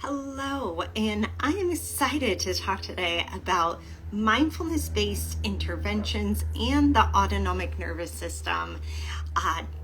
Hello, and I am excited to talk today about mindfulness-based interventions and the autonomic nervous system.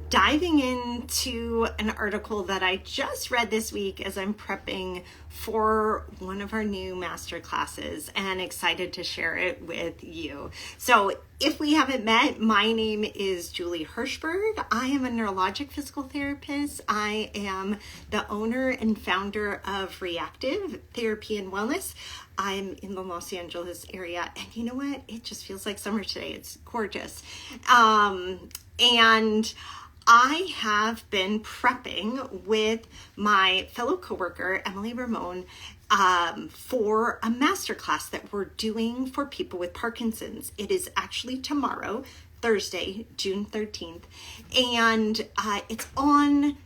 Diving into an article that I just read this week as I'm prepping for one of our new master classes, and excited to share it with you. So if we haven't met, my name is Julie Hirschberg. I am a neurologic physical therapist. I am the owner and founder of re+active Therapy and Wellness. I'm in the Los Angeles area, and you know what? It just feels like summer today. It's gorgeous. And I have been prepping with my fellow coworker, Emily Ramon, for a masterclass that we're doing for people with Parkinson's. It is actually tomorrow, Thursday, June 13th, and it's on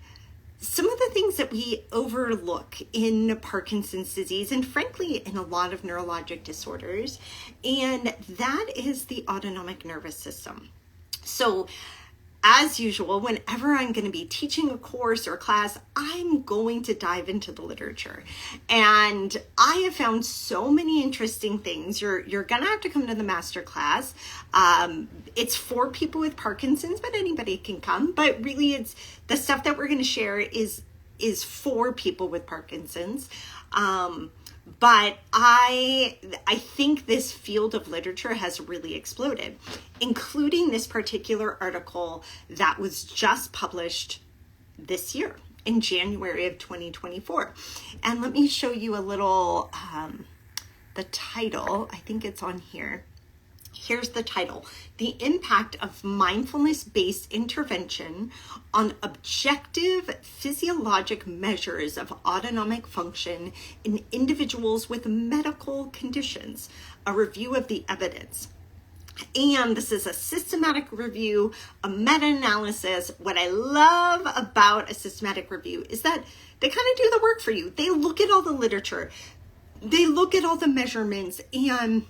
some of the things that we overlook in Parkinson's disease, and frankly, in a lot of neurologic disorders, and that is the autonomic nervous system. So, as usual, whenever I'm going to be teaching a course or a class, I'm going to dive into the literature. And I have found so many interesting things. You're going to have to come to the master class. It's for people with Parkinson's, but anybody can come. But really, it's the stuff that we're going to share is for people with Parkinson's. But I think this field of literature has really exploded, including this particular article that was just published this year in January of 2024. And let me show you a little, the title. I think it's on here. Here's the title: The Impact of Mindfulness-Based Intervention on Objective Physiologic Measures of Autonomic Function in Individuals with Medical Conditions, a Review of the Evidence. And this is a systematic review, a meta-analysis. What I love about a systematic review is that they kind of do the work for you. They look at all the literature, they look at all the measurements, and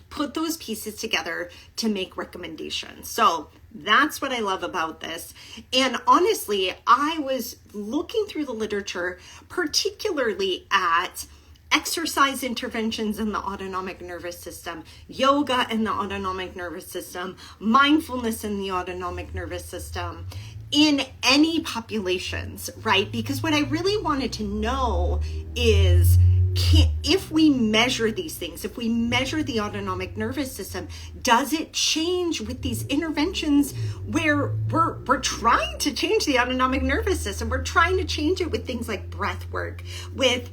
put those pieces together to make recommendations. So that's what I love about this. And honestly, I was looking through the literature, particularly at exercise interventions in the autonomic nervous system, yoga in the autonomic nervous system, mindfulness in the autonomic nervous system, in any populations, right? Because what I really wanted to know is, if we measure these things, if we measure the autonomic nervous system, does it change with these interventions where we're trying to change the autonomic nervous system? We're trying to change it with things like breath work, with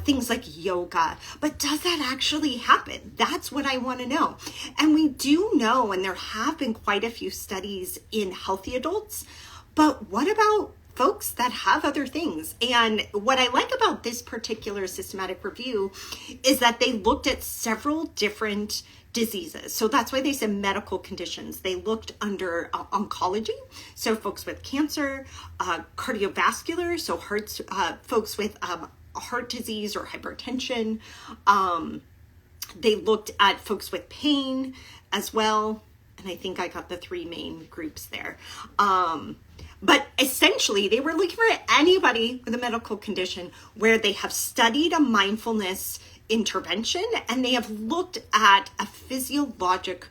things like yoga. But does that actually happen? That's what I want to know. And we do know, and there have been quite a few studies in healthy adults, but what about folks that have other things? And what I like about this particular systematic review is that they looked at several different diseases. So that's why they said medical conditions. They looked under oncology, so folks with cancer, cardiovascular, so folks with heart disease or hypertension. They looked at folks with pain as well. And I think I got the three main groups there. But essentially, they were looking for anybody with a medical condition where they have studied a mindfulness intervention and they have looked at a physiologic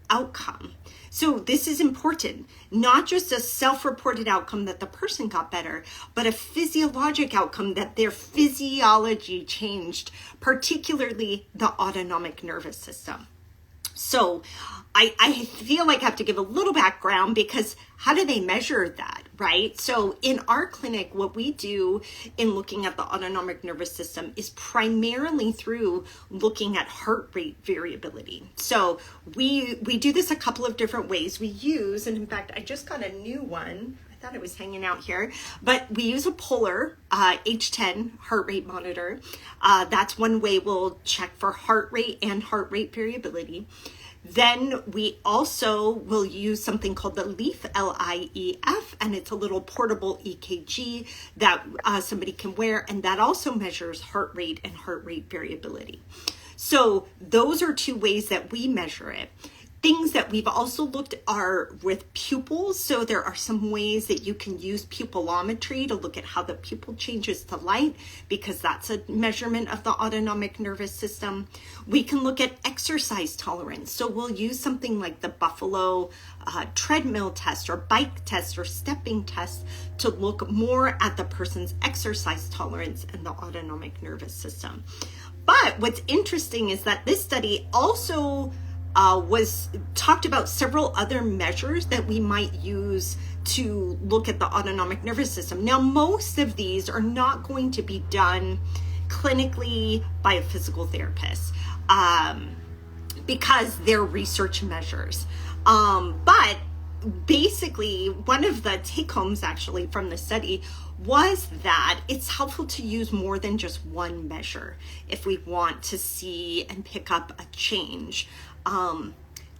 outcome. So this is important, not just a self-reported outcome that the person got better, but a physiologic outcome that their physiology changed, particularly the autonomic nervous system. So I feel like I have to give a little background, because how do they measure that, right? So in our clinic, what we do in looking at the autonomic nervous system is primarily through looking at heart rate variability. So we do this a couple of different ways. We use, and in fact, I just got a new one. I thought it was hanging out here, but we use a Polar H10 heart rate monitor. That's one way we'll check for heart rate and heart rate variability. Then we also will use something called the LIEF, L-I-E-F, and it's a little portable EKG that somebody can wear, and that also measures heart rate and heart rate variability. So those are two ways that we measure it. things that we've also looked are with pupils. So there are some ways that you can use pupillometry to look at how the pupil changes to light, because that's a measurement of the autonomic nervous system. We can look at exercise tolerance. So we'll use something like the Buffalo treadmill test or bike test or stepping test to look more at the person's exercise tolerance and the autonomic nervous system. But what's interesting is that this study also was talked about several other measures that we might use to look at the autonomic nervous system. Now, most of these are not going to be done clinically by a physical therapist because they're research measures. But basically, one of the take-homes actually from the study was that it's helpful to use more than just one measure if we want to see and pick up a change.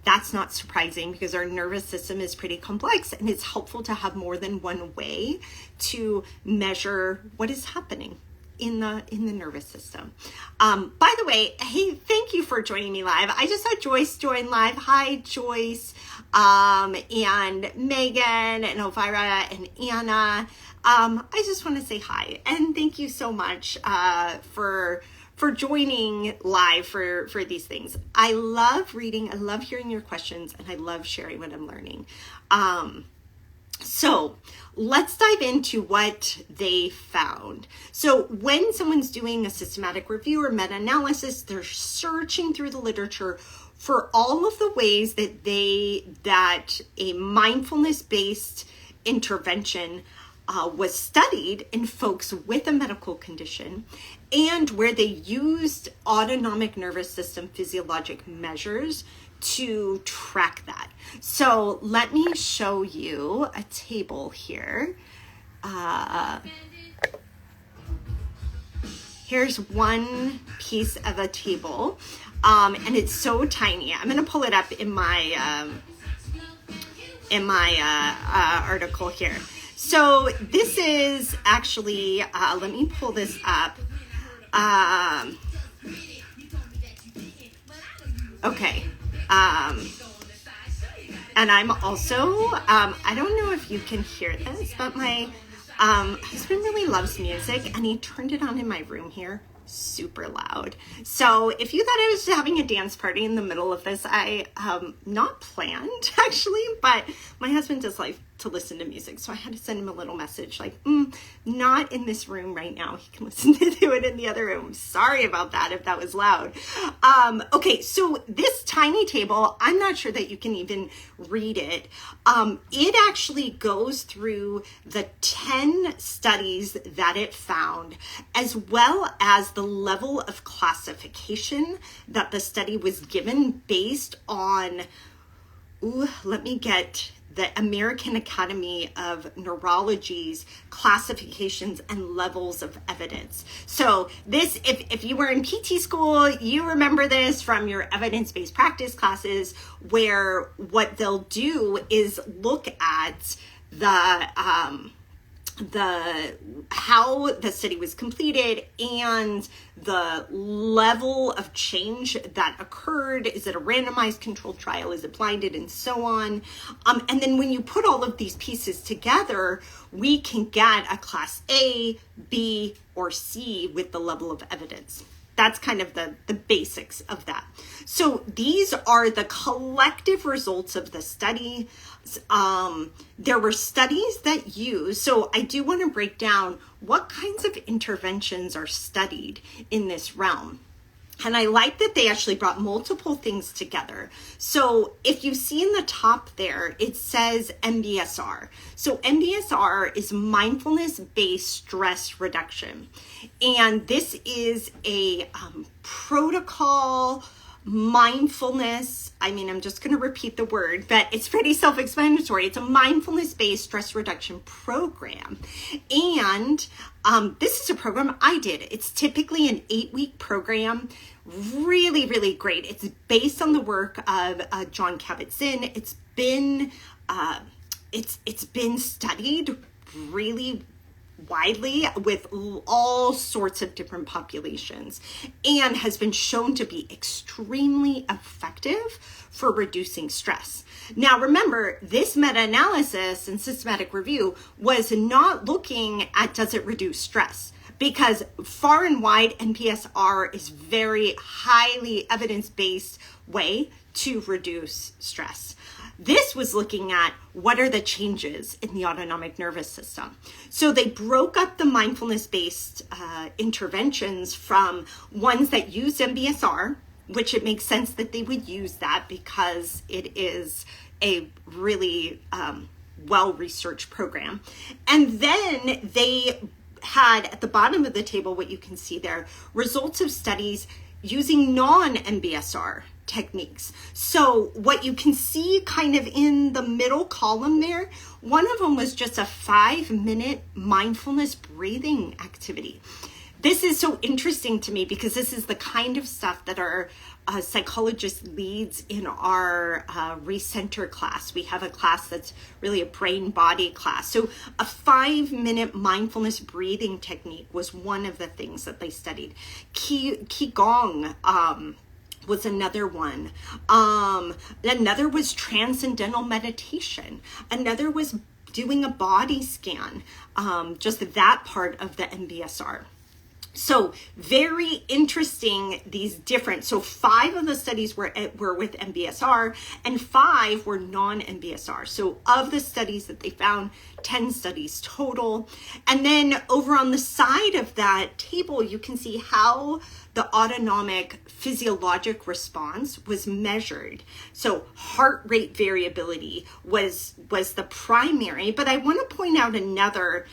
That's not surprising because our nervous system is pretty complex, and it's helpful to have more than one way to measure what is happening in the nervous system. By the way, hey, thank you for joining me live. I just saw Joyce join live. Hi, Joyce, and Megan and Elvira and Anna. I just want to say hi and thank you so much for joining live for these things. I love reading, I love hearing your questions, and I love sharing what I'm learning. So let's dive into what they found. So when someone's doing a systematic review or meta-analysis, they're searching through the literature for all of the ways that a mindfulness-based intervention was studied in folks with a medical condition, and where they used autonomic nervous system physiologic measures to track that. So let me show you a table here. Here's one piece of a table, and it's so tiny. I'm going to pull it up in my article here. So this is actually, let me pull this up. Okay. And I'm also, I don't know if you can hear this, but my husband really loves music, and he turned it on in my room here super loud. So if you thought I was having a dance party in the middle of this, I not planned actually, but my husband does like to listen to music, so I had to send him a little message like, not in this room right now. He can listen to it in the other room. Sorry about that if that was loud. Okay, so this tiny table, I'm not sure that you can even read it. It actually goes through the 10 studies that it found, as well as the level of classification that the study was given based on, let me get the American Academy of Neurology's classifications and levels of evidence. So this, if you were in PT school, you remember this from your evidence-based practice classes, where what they'll do is look at how the study was completed and the level of change that occurred. Is it a randomized controlled trial? Is it blinded? And so on. And then when you put all of these pieces together, we can get a class A, B, or C with the level of evidence. That's kind of the basics of that. So these are the collective results of the study. There were studies that use, so I do want to break down what kinds of interventions are studied in this realm. And I like that they actually brought multiple things together. So if you see in the top there, it says MBSR. So MBSR is mindfulness-based stress reduction. And this is a protocol, mindfulness. I mean, I'm just going to repeat the word, but it's pretty self-explanatory. It's a mindfulness-based stress reduction program. And this is a program I did. It's typically an 8-week program. Really, really great. It's based on the work of John Kabat-Zinn. It's been studied really widely with all sorts of different populations and has been shown to be extremely effective for reducing stress. Now, remember, this meta-analysis and systematic review was not looking at does it reduce stress, because far and wide MBSR is very highly evidence-based way to reduce stress. This was looking at what are the changes in the autonomic nervous system. So they broke up the mindfulness-based interventions from ones that used MBSR, which it makes sense that they would use that because it is a really well-researched program. And then they had at the bottom of the table, what you can see there, results of studies using non-MBSR techniques. So what you can see kind of in the middle column there, one of them was just a 5-minute mindfulness breathing activity. This is so interesting to me because this is the kind of stuff that our psychologist leads in our recenter class. We have a class that's really a brain-body class. So a 5-minute mindfulness breathing technique was one of the things that they studied. Qigong was another one. Another was transcendental meditation. Another was doing a body scan, just that part of the MBSR. So very interesting, these different, so 5 of the studies were with MBSR and 5 were non-MBSR. So of the studies that they found, 10 studies total. And then over on the side of that table, you can see how the autonomic physiologic response was measured. So heart rate variability was the primary, but I want to point out another.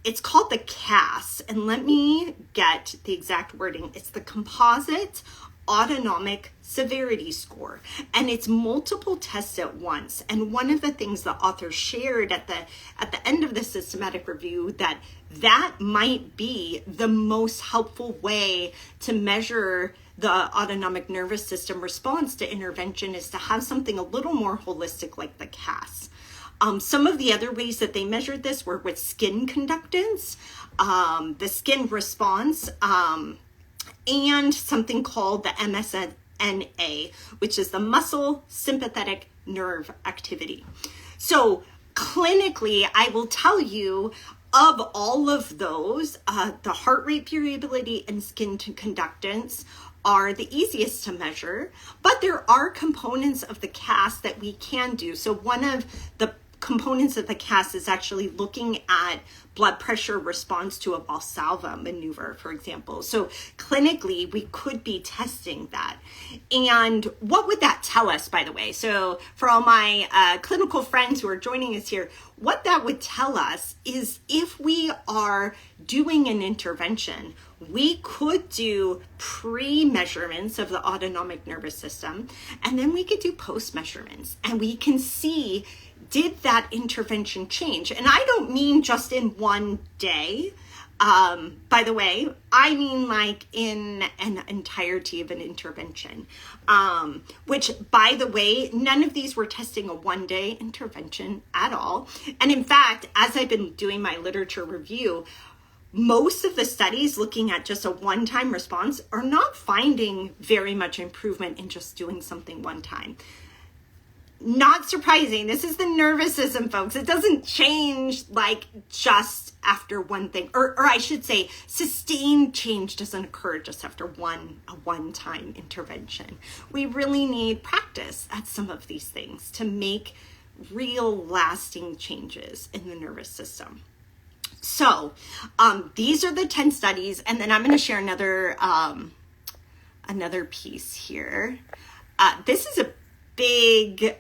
It's called the CAS, and let me get the exact wording. It's the Composite Autonomic Severity Score, and it's multiple tests at once. And one of the things the author shared at the end of the systematic review that might be the most helpful way to measure the autonomic nervous system response to intervention is to have something a little more holistic like the CAS. Some of the other ways that they measured this were with skin conductance, the skin response, and something called the MSNA, which is the muscle sympathetic nerve activity. So clinically, I will tell you, of all of those, the heart rate variability and skin conductance are the easiest to measure, but there are components of the CAS that we can do. So one of the components of the CAS is actually looking at blood pressure response to a Valsalva maneuver, for example. So clinically, we could be testing that. And what would that tell us, by the way? So for all my clinical friends who are joining us here, what that would tell us is if we are doing an intervention, we could do pre-measurements of the autonomic nervous system, and then we could do post-measurements, and we can see, did that intervention change? And I don't mean just in one day. By the way, I mean like in an entirety of an intervention, which, by the way, none of these were testing a one-day intervention at all. And in fact, as I've been doing my literature review, most of the studies looking at just a one-time response are not finding very much improvement in just doing something one time. Not surprising. This is the nervous system, folks. It doesn't change like just after one thing, or I should say sustained change doesn't occur just after a one-time intervention. We really need practice at some of these things to make real lasting changes in the nervous system. So these are the 10 studies, and then I'm going to share another piece here. This is a big,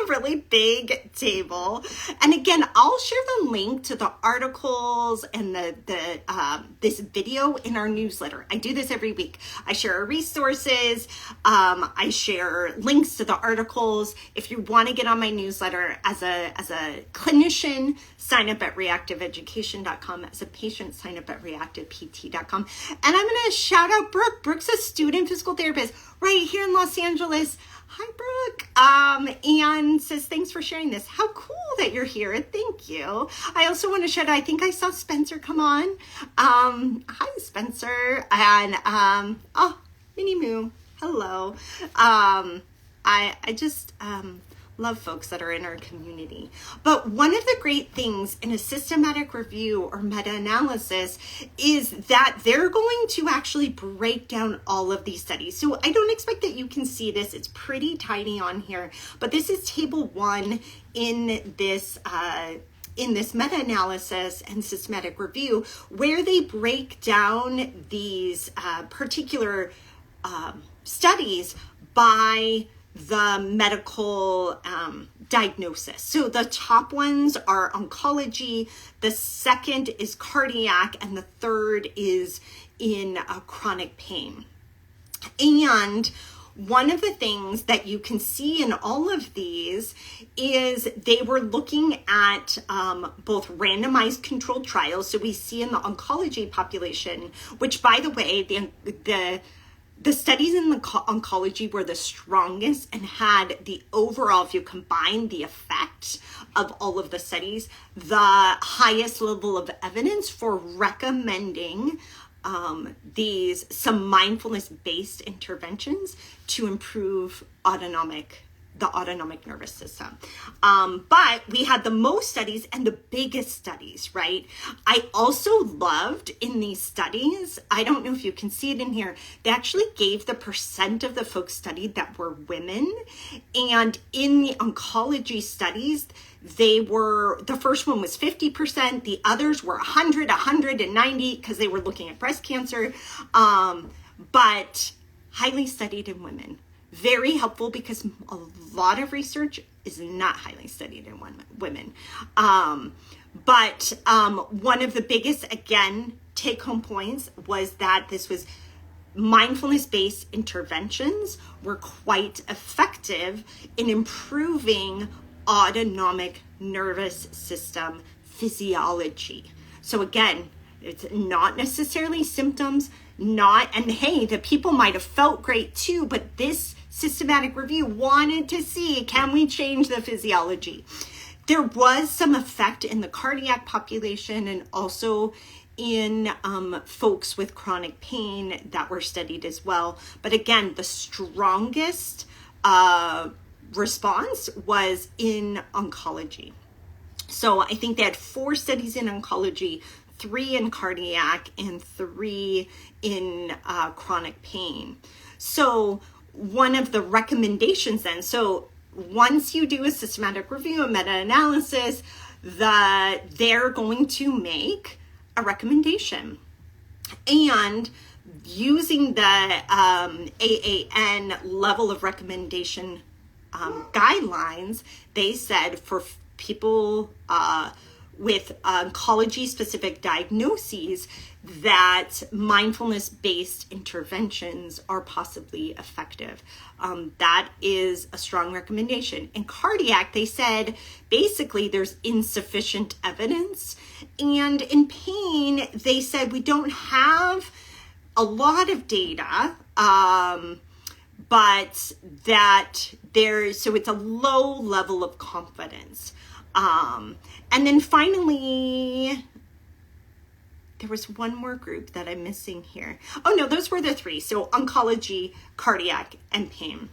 really big table. And again, I'll share the link to the articles and this video in our newsletter. I do this every week. I share our resources. I share links to the articles. If you want to get on my newsletter as a clinician, sign up at reactiveeducation.com. As a patient, sign up at reactivept.com. And I'm going to shout out Brooke. Brooke's a student physical therapist right here in Los Angeles. Hi, Brooke. And says, thanks for sharing this. How cool that you're here. Thank you. I also want to shout out, I think I saw Spencer come on. Hi, Spencer. And, Minnie Moo. Hello. I just, love folks that are in our community. But one of the great things in a systematic review or meta-analysis is that they're going to actually break down all of these studies. So I don't expect that you can see this. It's pretty tiny on here, but this is table 1 in this meta-analysis and systematic review, where they break down these particular studies by the medical diagnosis. So the top ones are oncology, the second is cardiac, and the third is in chronic pain. And one of the things that you can see in all of these is they were looking at both randomized controlled trials. So we see in the oncology population, which, by the way, the studies in the oncology were the strongest and had the overall, if you combine the effect of all of the studies, the highest level of evidence for recommending some mindfulness-based interventions to improve the autonomic nervous system. But we had the most studies and the biggest studies, right? I also loved in these studies, I don't know if you can see it in here, they actually gave the percent of the folks studied that were women. And in the oncology studies, the first one was 50%, the others were 100, 190, because they were looking at breast cancer, but highly studied in women. Very helpful because a lot of research is not highly studied in women. But one of the biggest, again, take-home points was that this was mindfulness-based interventions were quite effective in improving autonomic nervous system physiology. So again, it's not necessarily symptoms, and hey, the people might have felt great too, but this systematic review wanted to see, can we change the physiology? There was some effect in the cardiac population and also in folks with chronic pain that were studied as well. But again, the strongest response was in oncology. So I think they had 4 studies in oncology, 3 in cardiac, and 3 in chronic pain. So one of the recommendations then, so once you do a systematic review, a meta-analysis, they're going to make a recommendation. And using the AAN level of recommendation guidelines, they said for people with oncology-specific diagnoses that mindfulness-based interventions are possibly effective. That is a strong recommendation. In cardiac, they said basically there's insufficient evidence. And in pain, they said we don't have a lot of data, but that so it's a low level of confidence. And then finally, there was one more group that I'm missing here. Oh no, those were the 3. So oncology, cardiac, and pain.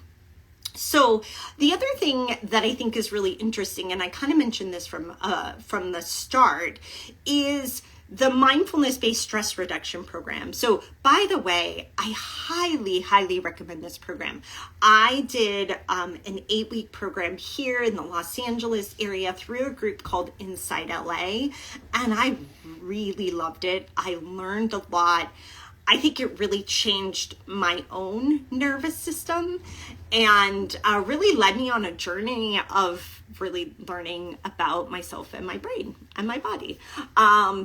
So the other thing that I think is really interesting, and I kind of mentioned this from the start, is the mindfulness-based stress reduction program. So by the way, I highly, highly recommend this program. I did an 8-week program here in the Los Angeles area through a group called Inside LA, and I really loved it. I learned a lot. I think it really changed my own nervous system and really led me on a journey of really learning about myself and my brain and my body.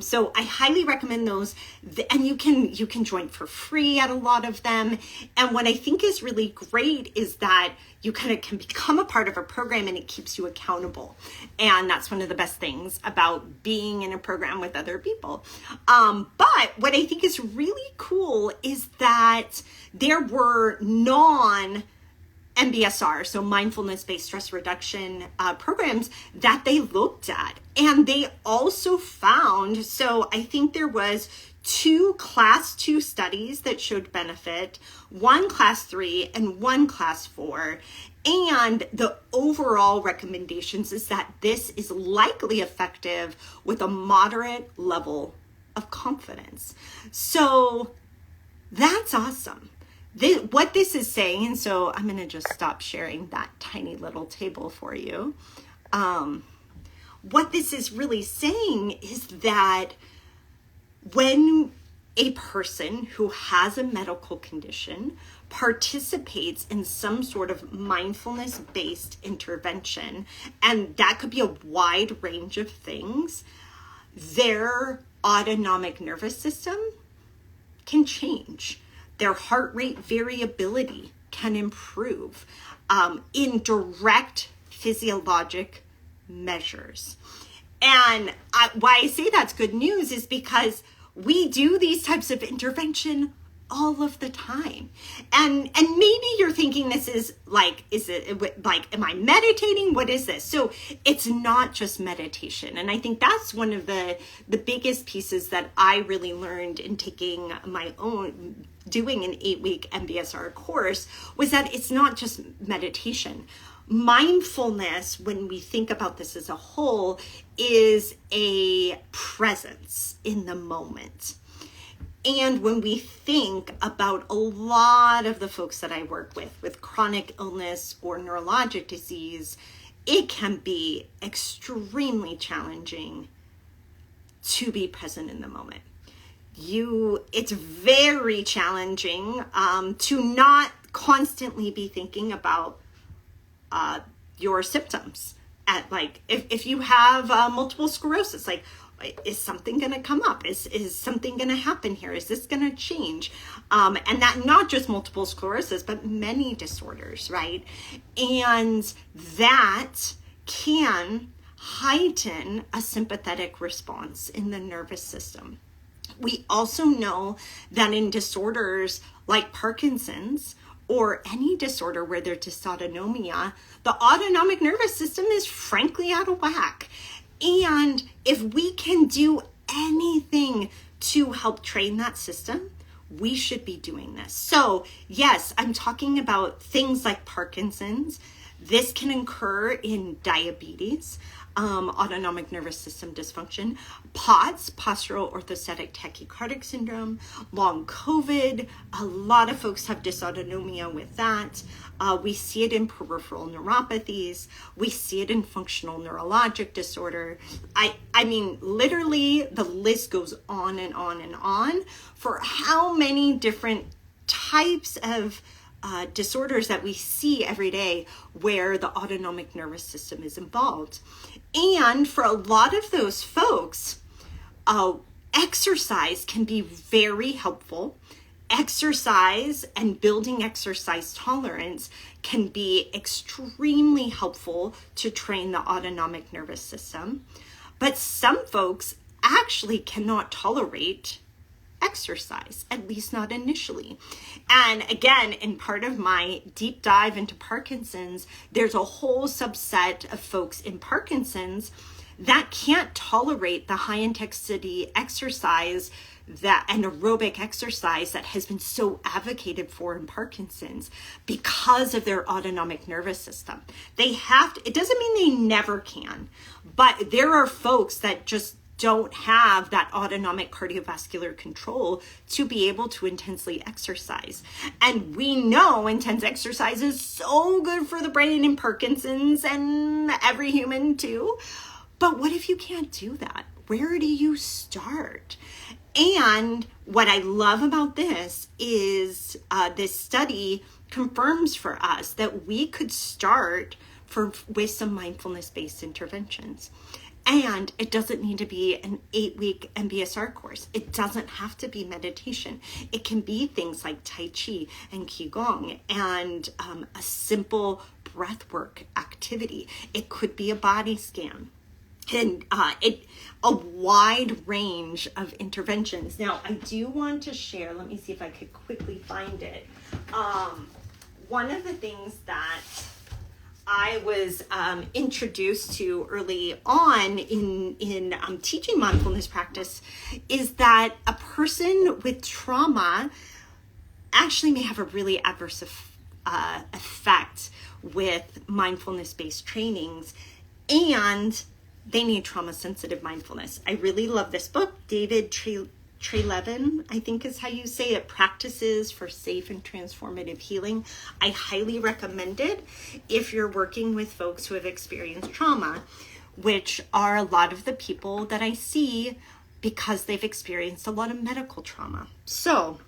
So I highly recommend those, and you can join for free at a lot of them. And what I think is really great is that you kind of can become a part of a program and it keeps you accountable. And that's one of the best things about being in a program with other people. But what I think is really cool is that there were MBSR, so mindfulness-based stress reduction programs that they looked at. And they also found, so I think there was 2 class 2 studies that showed benefit, 1 class 3 and 1 class 4. And the overall recommendations is that this is likely effective with a moderate level of confidence. So that's awesome. What this is saying, and so I'm going to just stop sharing that tiny little table for you. What this is really saying is that when a person who has a medical condition participates in some sort of mindfulness-based intervention, and that could be a wide range of things, their autonomic nervous system can change. Their heart rate variability can improve in direct physiologic measures. And why I say that's good news is because we do these types of intervention all of the time. And maybe you're thinking this is like, is it like, am I meditating? What is this? So it's not just meditation. And I think that's one of the biggest pieces that I really learned in taking my own, doing an 8-week MBSR course, was that it's not just meditation. Mindfulness, when we think about this as a whole, is a presence in the moment. And when we think about a lot of the folks that I work with chronic illness or neurologic disease, it can be extremely challenging to be present in the moment. It's very challenging to not constantly be thinking about your symptoms. At like, if you have multiple sclerosis, like, is something going to come up? Is something going to happen here? Is this going to change? And that not just multiple sclerosis, but many disorders, right? And that can heighten a sympathetic response in the nervous system. We also know that in disorders like Parkinson's, or any disorder where there's dysautonomia, the autonomic nervous system is frankly out of whack. And if we can do anything to help train that system, we should be doing this. So yes, I'm talking about things like Parkinson's. This can occur in diabetes, autonomic nervous system dysfunction, POTS, postural orthostatic tachycardic syndrome, long COVID. A lot of folks have dysautonomia with that. We see it in peripheral neuropathies. We see it in functional neurologic disorder. I mean, literally the list goes on and on and on for how many different types of disorders that we see every day where the autonomic nervous system is involved. And for a lot of those folks, exercise can be very helpful. Exercise and building exercise tolerance can be extremely helpful to train the autonomic nervous system. But some folks actually cannot tolerate exercise, at least not initially. And again, in part of my deep dive into Parkinson's, there's a whole subset of folks in Parkinson's that can't tolerate the high intensity exercise that and aerobic exercise that has been so advocated for in Parkinson's because of their autonomic nervous system. They have to, it doesn't mean they never can, but there are folks that just don't have that autonomic cardiovascular control to be able to intensely exercise. And we know intense exercise is so good for the brain in Parkinson's and every human too. But what if you can't do that? Where do you start? And what I love about this is this study confirms for us that we could start with some mindfulness-based interventions. And it doesn't need to be an 8-week MBSR course. It doesn't have to be meditation. It can be things like Tai Chi and Qigong and a simple breathwork activity. It could be a body scan. And a wide range of interventions. Now, I do want to share, let me see if I could quickly find it, one of the things that I was introduced to early on in teaching mindfulness practice is that a person with trauma actually may have a really adverse effect with mindfulness-based trainings, and they need trauma-sensitive mindfulness. I really love this book. David Treleaven, I think is how you say it, Practices for Safe and Transformative Healing. I highly recommend it if you're working with folks who have experienced trauma, which are a lot of the people that I see because they've experienced a lot of medical trauma. So,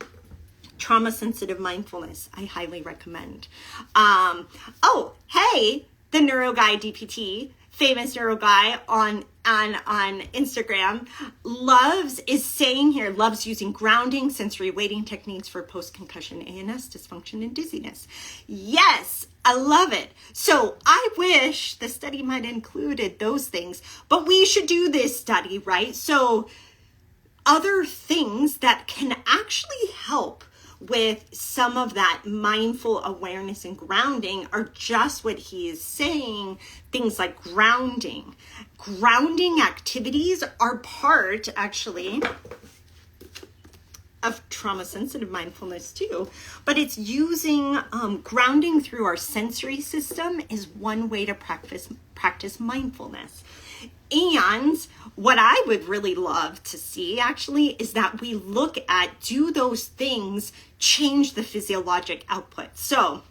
trauma-sensitive mindfulness, I highly recommend. Oh, hey, the Neuro Guy DPT, famous neuro guy on Instagram, loves using grounding, sensory weighting techniques for post-concussion ANS dysfunction and dizziness. Yes, I love it. So I wish the study might have included those things, but we should do this study, right? So other things that can actually help with some of that mindful awareness and grounding are just what he is saying. Things like grounding. Grounding activities are part, actually, of trauma-sensitive mindfulness too. But it's using grounding through our sensory system is one way to practice mindfulness. And what I would really love to see actually is that we look at, do those things change the physiologic output? So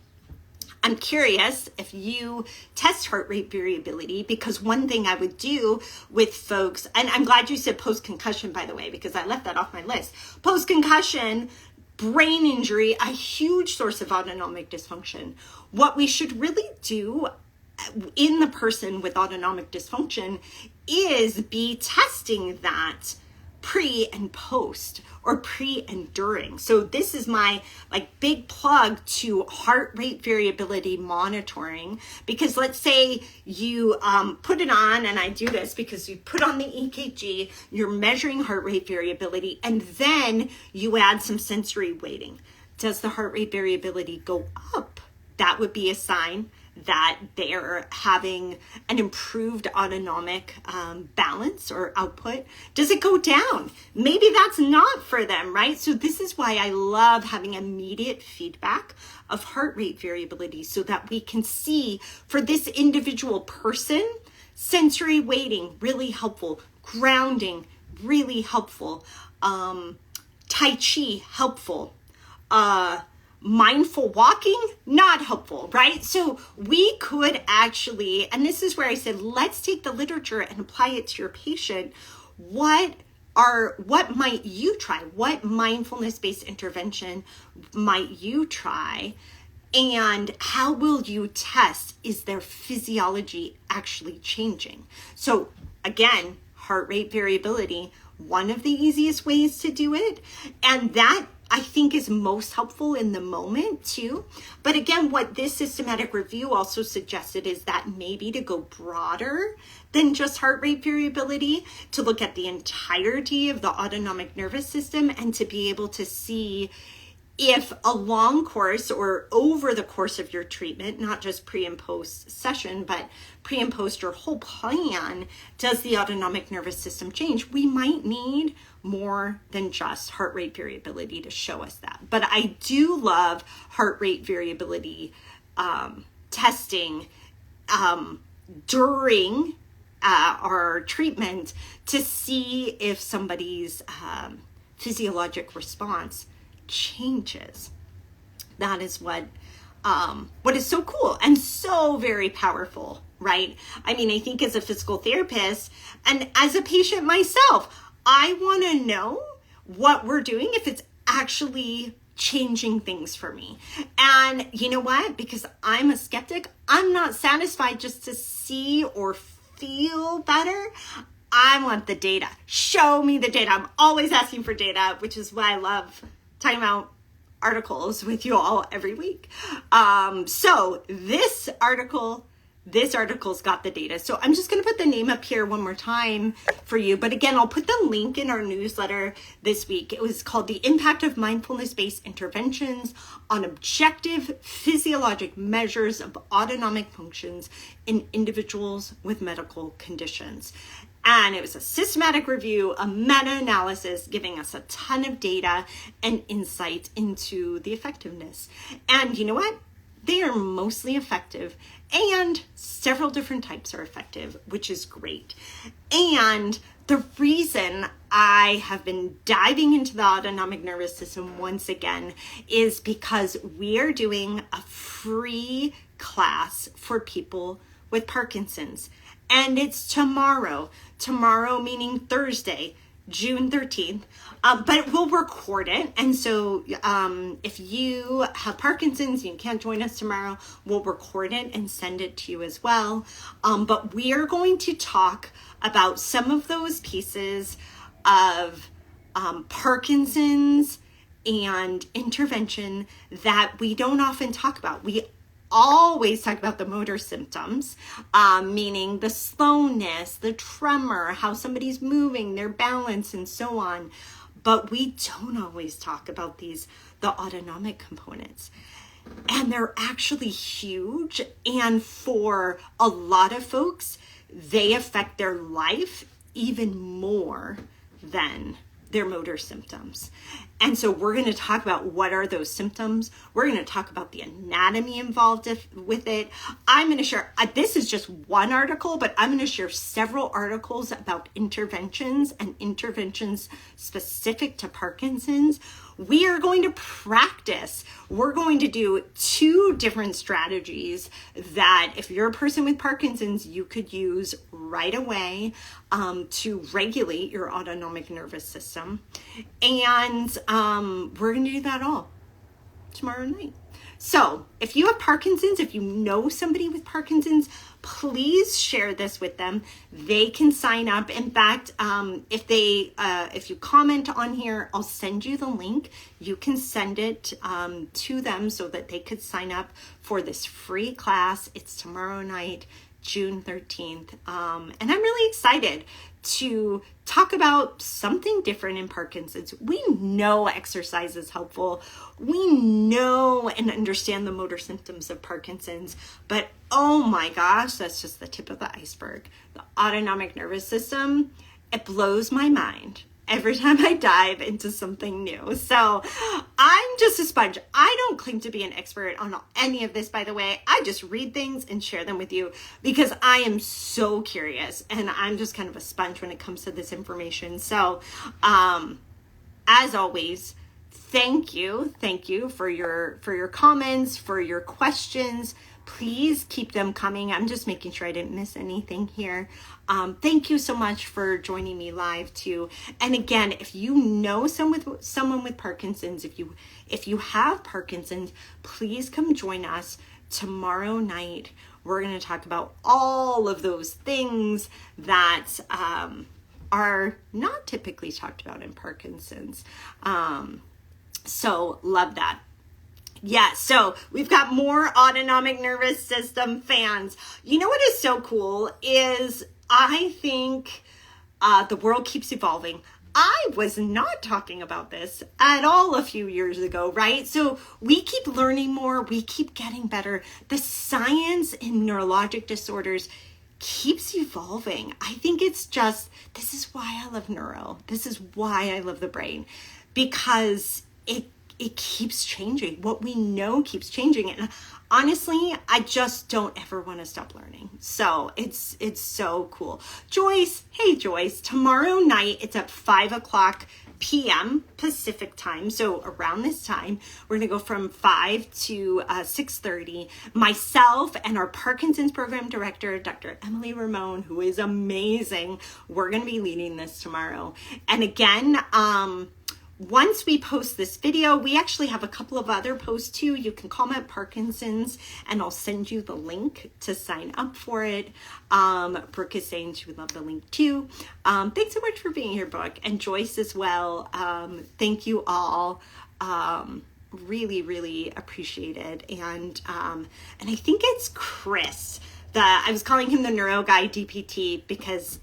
I'm curious if you test heart rate variability, because one thing I would do with folks, and I'm glad you said post-concussion, by the way, because I left that off my list. Post-concussion, brain injury, a huge source of autonomic dysfunction. What we should really do in the person with autonomic dysfunction is be testing that pre and post, or pre and during. So this is my big plug to heart rate variability monitoring, because let's say you put it on, and I do this because you put on the EKG, you're measuring heart rate variability, and then you add some sensory weighting. Does the heart rate variability go up? That would be a sign that they're having an improved autonomic balance or output. Does it go down? Maybe that's not for them, right? So this is why I love having immediate feedback of heart rate variability, so that we can see for this individual person, sensory weighting, really helpful. Grounding, really helpful. Tai Chi, helpful. Mindful walking, not helpful, right? So we could actually, and this is where I said, let's take the literature and apply it to your patient. What might you try? What mindfulness-based intervention might you try? And how will you test, is their physiology actually changing? So again, heart rate variability, one of the easiest ways to do it. And that I think is most helpful in the moment too. But again, what this systematic review also suggested is that maybe to go broader than just heart rate variability, to look at the entirety of the autonomic nervous system, and to be able to see if a long course or over the course of your treatment, not just pre and post session, but pre and post your whole plan, does the autonomic nervous system change? We might need more than just heart rate variability to show us that. But I do love heart rate variability testing during our treatment to see if somebody's physiologic response changes. That is what is so cool and so very powerful, right? I mean, I think as a physical therapist and as a patient myself, I want to know what we're doing, if it's actually changing things for me. And you know what? Because I'm a skeptic, I'm not satisfied just to see or feel better. I want the data. Show me the data. I'm always asking for data, which is why I love talking about articles with you all every week. So this article this article's got the data. So I'm just going to put the name up here one more time for you. But again, I'll put the link in our newsletter this week. It was called The Impact of Mindfulness-Based Interventions on Objective Physiologic Measures of Autonomic Functions in Individuals with Medical Conditions. And it was a systematic review, a meta-analysis giving us a ton of data and insight into the effectiveness. And you know what? They are mostly effective, and several different types are effective, which is great. And the reason I have been diving into the autonomic nervous system once again is because we are doing a free class for people with Parkinson's. And it's tomorrow meaning Thursday, June 13th, but we'll record it. And so if you have Parkinson's and you can't join us tomorrow, we'll record it and send it to you as well. But we are going to talk about some of those pieces of Parkinson's and intervention that we don't often talk about. We always talk about the motor symptoms, meaning the slowness, the tremor, how somebody's moving, their balance, and so on. But we don't always talk about the autonomic components. And they're actually huge. And for a lot of folks, they affect their life even more than their motor symptoms. And so we're going to talk about what are those symptoms. We're going to talk about the anatomy involved with it. I'm going to share, this is just one article, but I'm going to share several articles about interventions and interventions specific to Parkinson's. We are going to practice. We're going to do 2 different strategies that if you're a person with Parkinson's, you could use right away to regulate your autonomic nervous system. And we're going to do that all tomorrow night. So if you have Parkinson's, if you know somebody with Parkinson's, please share this with them. They can sign up. In fact, if you comment on here, I'll send you the link. You can send it to them so that they could sign up for this free class. It's tomorrow night, June 13th. And I'm really excited to talk about something different in Parkinson's. We know exercise is helpful. We know and understand the motor symptoms of Parkinson's, but oh my gosh, that's just the tip of the iceberg. The autonomic nervous system, it blows my mind every time I dive into something new. So I'm just a sponge. I don't claim to be an expert on any of this, by the way. I just read things and share them with you because I am so curious, and I'm just kind of a sponge when it comes to this information. So as always, thank you for your comments, for your questions. Please keep them coming. I'm just making sure I didn't miss anything here. Thank you so much for joining me live too. And again, if you know someone with Parkinson's, if you have Parkinson's, please come join us tomorrow night. We're going to talk about all of those things that are not typically talked about in Parkinson's. So love that. Yeah, so we've got more autonomic nervous system fans. You know what is so cool is I think the world keeps evolving. I was not talking about this at all a few years ago, right? So we keep learning more. We keep getting better. The science in neurologic disorders keeps evolving. I think it's just, this is why I love neuro. This is why I love the brain, because it keeps changing. What we know keeps changing. And honestly, I just don't ever want to stop learning. So it's so cool. Joyce, hey Joyce, tomorrow night it's at 5:00 p.m. Pacific time. So around this time, we're going to go from 5 to 6:30. Myself and our Parkinson's program director, Dr. Emily Ramon, who is amazing, we're going to be leading this tomorrow. And again, once we post this video, we actually have a couple of other posts too. You can comment Parkinson's and I'll send you the link to sign up for it. Brooke is saying she would love the link too. Thanks so much for being here, Brooke, and Joyce as well. Thank you all. Really, really appreciate it. And I think it's Chris I was calling him the neuro guy DPT because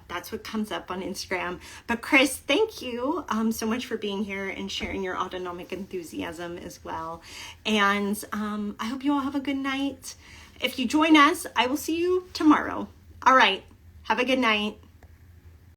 that's what comes up on Instagram. But Chris, thank you so much for being here and sharing your autonomic enthusiasm as well. And I hope you all have a good night. If you join us, I will see you tomorrow. All right. Have a good night.